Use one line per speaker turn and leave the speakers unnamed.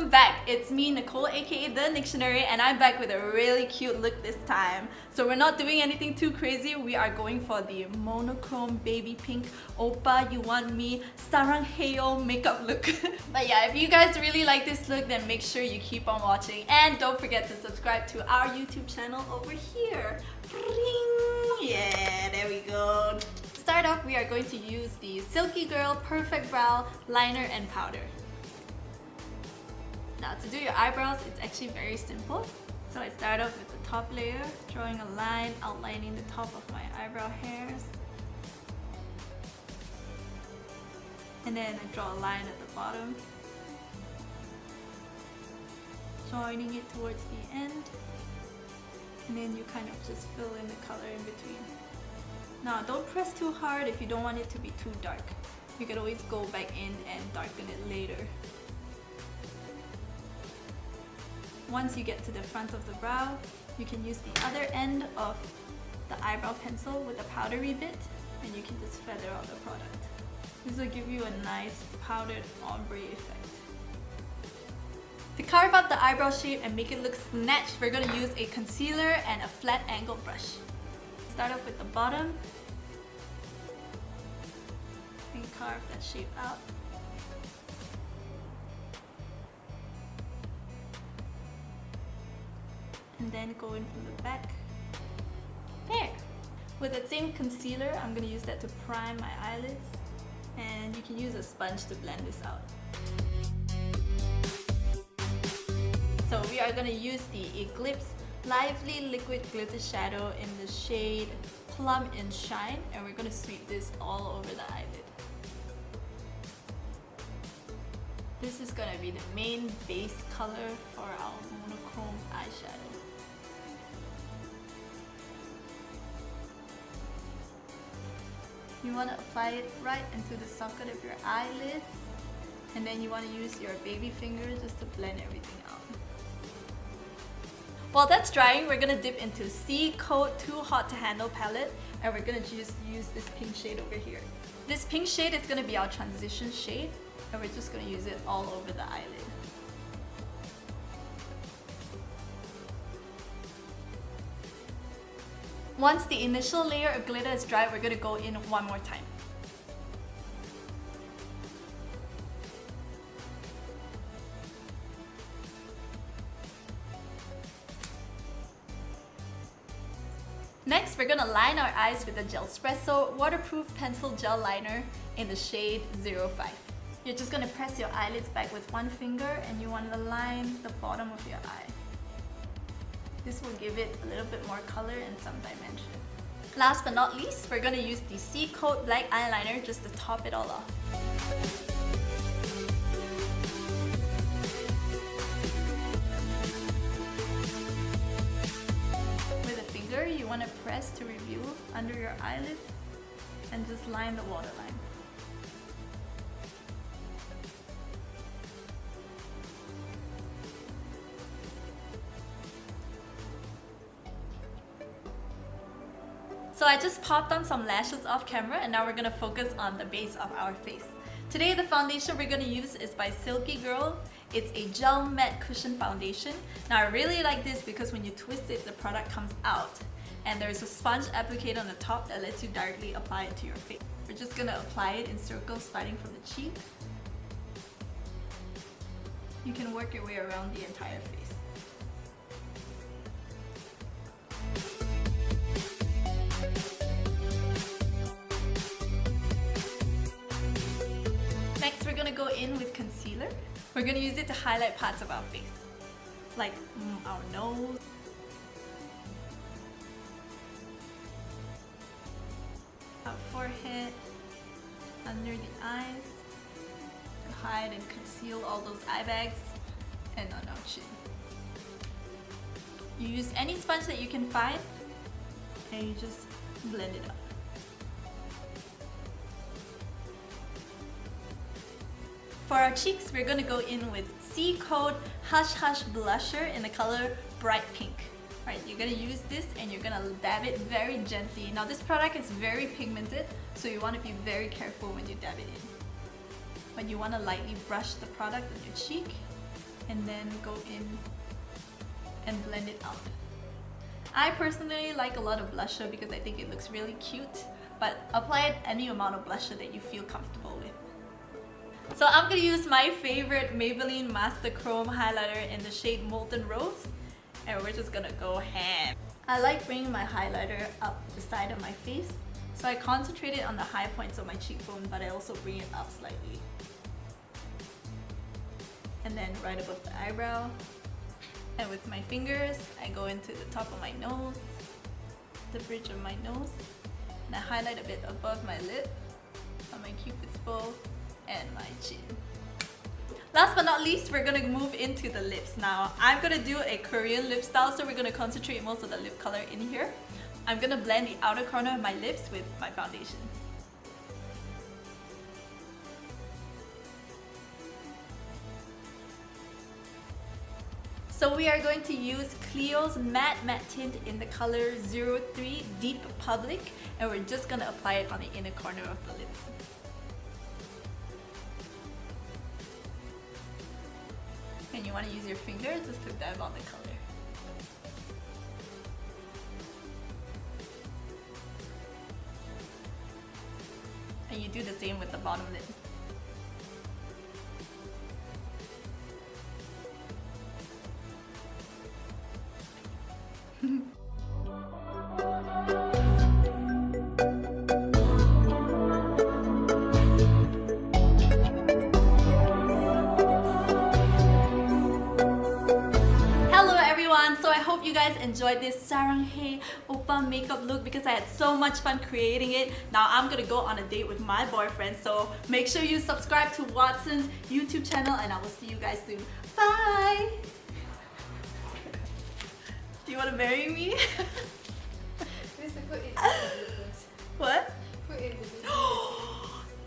Welcome back! It's me, Nicole, aka The Dictionary, and I'm back with a really cute look this time. So we're not doing anything too crazy, we are going for the monochrome baby pink Oppa You Want Me Sarang Heyo makeup look. But yeah, if you guys really like this look, then make sure you keep on watching and don't forget to subscribe to our YouTube channel over here. Yeah, there we go. To start off, we are going to use the Silky Girl Perfect Brow Liner and Powder. Now to do your eyebrows, it's actually very simple. So I start off with the top layer, drawing a line, outlining the top of my eyebrow hairs. And then I draw a line at the bottom, joining it towards the end. And then you kind of just fill in the color in between. Now don't press too hard if you don't want it to be too dark. You can always go back in and darken it later. Once you get to the front of the brow, you can use the other end of the eyebrow pencil with a powdery bit and you can just feather out the product. This will give you a nice powdered ombre effect. To carve out the eyebrow shape and make it look snatched, we're going to use a concealer and a flat angle brush. Start off with the bottom and carve that shape out. And then go in from the back. There! With the same concealer, I'm going to use that to prime my eyelids. And you can use a sponge to blend this out. So we are going to use the Eclipse Lively Liquid Glitter Shadow in the shade Plum and Shine. And we're going to sweep this all over the eyelid. This is going to be the main base color for our monochrome eyeshadow. You want to apply it right into the socket of your eyelids, and then you want to use your baby finger just to blend everything out. While that's drying, we're going to dip into c.code Too Hot to Handle palette, and we're going to just use this pink shade over here. This pink shade is going to be our transition shade, and we're just going to use it all over the eyelid. Once the initial layer of glitter is dry, we're going to go in one more time. Next, we're going to line our eyes with the Gelespresso Waterproof Pencil Gel Liner in the shade 05. You're just going to press your eyelids back with one finger and you want to line the bottom of your eye. This will give it a little bit more color and some dimension. Last but not least, we're going to use the c.code Black Eyeliner just to top it all off. With a finger, you want to press to reveal under your eyelids and just line the waterline. So I just popped on some lashes off camera and now we're going to focus on the base of our face. Today the foundation we're going to use is by Silky Girl. It's a gel matte cushion foundation. Now I really like this because when you twist it, the product comes out. And there's a sponge applicator on the top that lets you directly apply it to your face. We're just going to apply it in circles starting from the cheek. You can work your way around the entire face. Next, we're going to go in with concealer. We're going to use it to highlight parts of our face, like our nose, our forehead, under the eyes, to hide and conceal all those eye bags, and on our chin. You use any sponge that you can find, and you just blend it up. For our cheeks, we're going to go in with c.code Hush Hush Blusher in the color Bright Pink. Alright, you're going to use this and you're going to dab it very gently. Now this product is very pigmented, so you want to be very careful when you dab it in. But you want to lightly brush the product on your cheek and then go in and blend it out. I personally like a lot of blusher because I think it looks really cute, but apply any amount of blusher that you feel comfortable with. So I'm gonna use my favorite Maybelline Master Chrome highlighter in the shade Molten Rose, and we're just gonna go ham. I like bringing my highlighter up the side of my face, so I concentrate it on the high points of my cheekbone, but I also bring it up slightly. And then right above the eyebrow. And with my fingers, I go into the top of my nose, the bridge of my nose, and I highlight a bit above my lip, on my cupid's bow, and my chin. Last but not least, we're gonna move into the lips now. I'm gonna do a Korean lip style, so we're gonna concentrate most of the lip color in here. I'm gonna blend the outer corner of my lips with my foundation. So we are going to use Clio's Matte Tint in the color 03 Deep Public, and we're just gonna apply it on the inner corner of the lips. And you want to use your fingers just to dab on the color. And you do the same with the bottom lip. So I hope you guys enjoyed this Saranghae Oppa makeup look because I had so much fun creating it. Now I'm gonna go on a date with my boyfriend, so make sure you subscribe to Watson's YouTube channel and I will see you guys soon. Bye! Do you want to marry me?